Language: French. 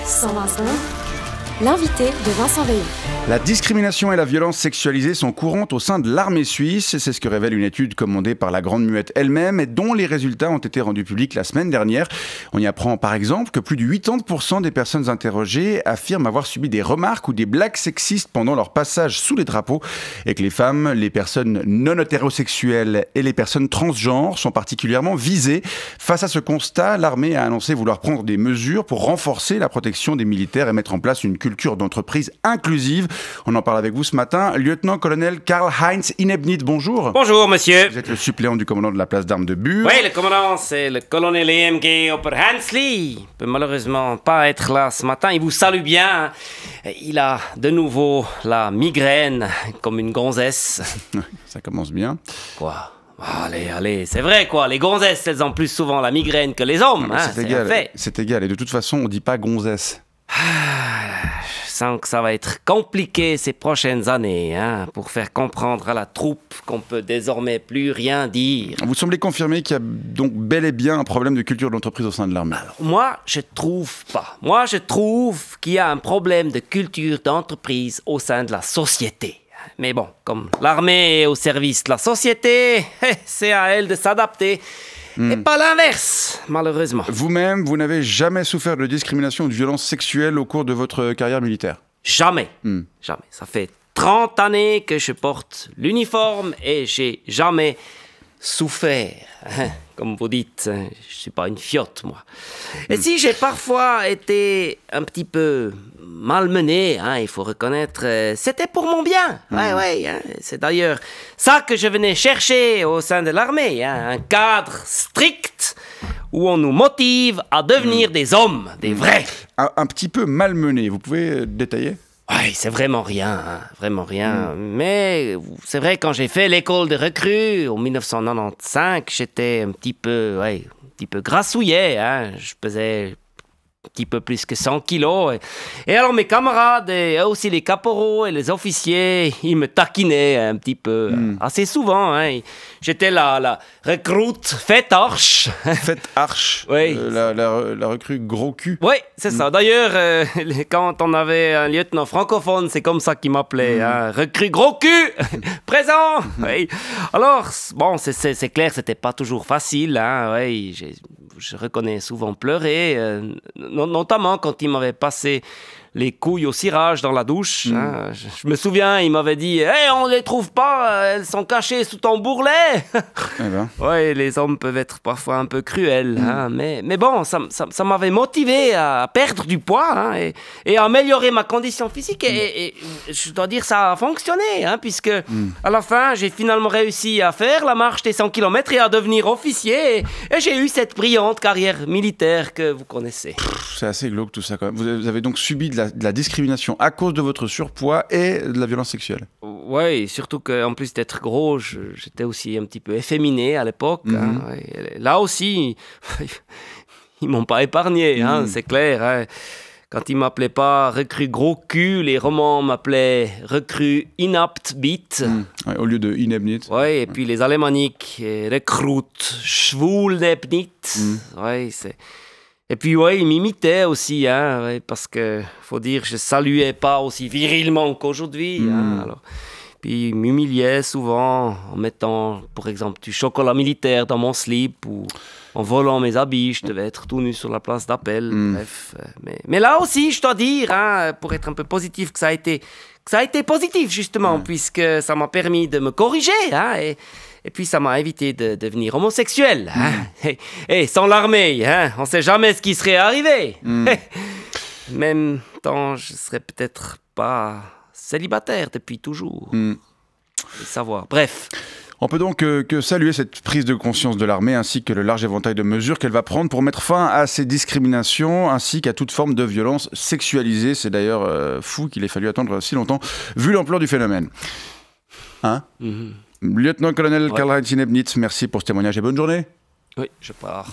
120 secondes, l'invité de Vincent Veillon. La discrimination et la violence sexualisée sont courantes au sein de l'armée suisse. C'est ce que révèle une étude commandée par la Grande Muette elle-même et dont les résultats ont été rendus publics la semaine dernière. On y apprend par exemple que plus de 80% des personnes interrogées affirment avoir subi des remarques ou des blagues sexistes pendant leur passage sous les drapeaux et que les femmes, les personnes non hétérosexuelles et les personnes transgenres sont particulièrement visées. Face à ce constat, l'armée a annoncé vouloir prendre des mesures pour renforcer la protection des militaires et mettre en place une culture d'entreprise inclusive. On en parle avec vous ce matin. Lieutenant-colonel Karl-Heinz Inebnit, bonjour. Bonjour, monsieur. Vous êtes le suppléant du commandant de la place d'armes de Bure. Oui, le commandant, c'est le colonel EMG Oberhansli. Il peut malheureusement pas être là ce matin. Il vous salue bien. Il a de nouveau la migraine, comme une gonzesse. Ça commence bien. Quoi ? Allez, c'est vrai quoi, les gonzesses, elles ont plus souvent la migraine que les hommes. C'est égal, c'est égal. Et de toute façon, on dit pas gonzesse. Je sens que ça va être compliqué ces prochaines années, pour faire comprendre à la troupe qu'on peut désormais plus rien dire. Vous semblez confirmer qu'il y a donc bel et bien un problème de culture d'entreprise au sein de l'armée. Alors, moi, je trouve pas. Moi, je trouve qu'il y a un problème de culture d'entreprise au sein de la société. Mais bon, comme l'armée est au service de la société, c'est à elle de s'adapter. Et pas l'inverse, malheureusement. Vous-même, vous n'avez jamais souffert de discrimination ou de violence sexuelle au cours de votre carrière militaire? Jamais. Jamais. Ça fait 30 années que je porte l'uniforme et j'ai jamais souffert. Comme vous dites, je suis pas une fiotte, moi. Et si j'ai parfois été un petit peu malmené, il faut reconnaître, c'était pour mon bien. C'est d'ailleurs ça que je venais chercher au sein de l'armée, un cadre strict où on nous motive à devenir des hommes, des vrais. Un petit peu malmené, vous pouvez détailler? Oui, c'est vraiment rien, vraiment rien. Mais c'est vrai, quand j'ai fait l'école de recrues en 1995, j'étais un petit peu grassouillet. Je pesais un petit peu plus que 100 kilos. Et alors mes camarades, et aussi les caporaux et les officiers, ils me taquinaient un petit peu, assez souvent. J'étais la recrute fête arche. Fête arche, oui. La recrue gros cul. Oui, c'est ça. D'ailleurs, quand on avait un lieutenant francophone, c'est comme ça qu'il m'appelait. Recrue gros cul, présent. Oui. Alors, bon, c'est clair, c'était pas toujours facile. Je reconnais souvent pleurer, notamment quand il m'avait passé les couilles au cirage dans la douche. Je me souviens, il m'avait dit « Hey, on les trouve pas, elles sont cachées sous ton bourrelet !» Oui, les hommes peuvent être parfois un peu cruels, mais bon, ça m'avait motivé à perdre du poids et à améliorer ma condition physique. Et je dois dire, ça a fonctionné, puisque à la fin, j'ai finalement réussi à faire la marche des 100 km et à devenir officier. Et j'ai eu cette brillante carrière militaire que vous connaissez. C'est assez glauque tout ça quand même. Vous avez donc subi de la discrimination à cause de votre surpoids et de la violence sexuelle. Oui, surtout qu'en plus d'être gros, j'étais aussi un petit peu efféminé à l'époque. Là aussi, ils m'ont pas épargné, c'est clair. Quand ils m'appelaient pas recrue gros cul, les romans m'appelaient recrue inapte bite. Au lieu de inebnit. Oui, et puis les alémaniques, recrute schwul-nebnit. C'est... Et puis, ils m'imitaient aussi, parce que, faut dire, je saluais pas aussi virilement qu'aujourd'hui. Alors, puis, ils m'humiliaient souvent en mettant, par exemple, du chocolat militaire dans mon slip ou en volant mes habits. Je devais être tout nu sur la place d'appel. Bref. Mais là aussi, je dois dire, pour être un peu positif, que ça a été positif, justement, puisque ça m'a permis de me corriger, et puis ça m'a évité de devenir homosexuel. Et sans l'armée, on ne sait jamais ce qui serait arrivé. Même temps, je serais peut-être pas célibataire depuis toujours. Savoir. Bref. On peut donc que saluer cette prise de conscience de l'armée ainsi que le large éventail de mesures qu'elle va prendre pour mettre fin à ces discriminations ainsi qu'à toute forme de violence sexualisée. C'est d'ailleurs fou qu'il ait fallu attendre si longtemps vu l'ampleur du phénomène. Lieutenant-colonel Karl-Heinz Inebnit, merci pour ce témoignage et bonne journée. Oui, je pars.